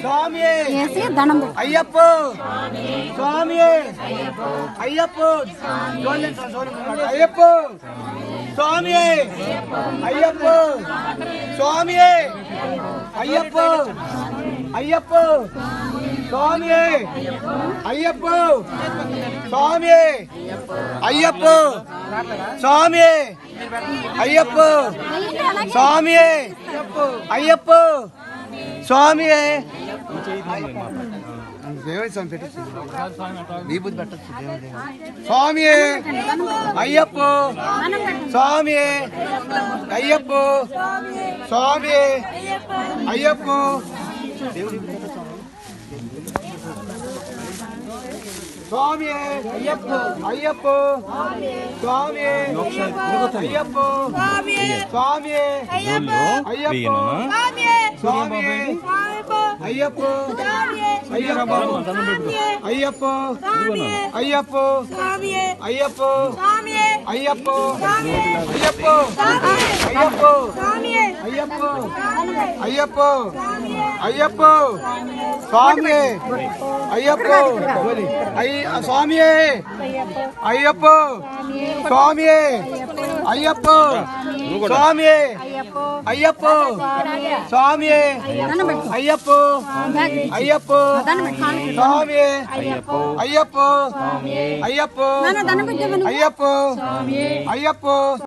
స్వామియే అయ్యప్ప స్వామియే అయ్యప్ప అయ్యప్ప స్వామియే అయ్యప్ప స్వామియే అయ్యప్ప అయ్యప్ప స్వామియే అయ్యప్ప స్వామియే అయ్యప్ప స్వామియే అయ్యప్ప స్వామియే అయ్యప్ప స్వామియే స్వామియే అయ్యప్ప స్వామియే అయ్యప్ప స్వామియే అయ్యప్ప స్వామి అయ్యప్ప అయ్యప్ప స్వామి అయ్యప్ప స్వామి అయ్యప్ప స్వామి అయ్యప్ప అయ్యప్ప అయ్యప్ప అయ్యప్ప అయ్యప్ప అయ్యప్ప అయ్యప్ప అయ్యప్ప అయ్యప్ప అయ్యప్ప స్వామి అయ్యప్ప స్వామి అయ్యప్ప స్వామి అయ్యప్ప స్వామి అయ్యప్ప స్వామి అయ్యప్ప అయ్యప్ప స్వామి అయ్యప్ప అయ్యప్ప అయ్యప్ప అయ్యప్ప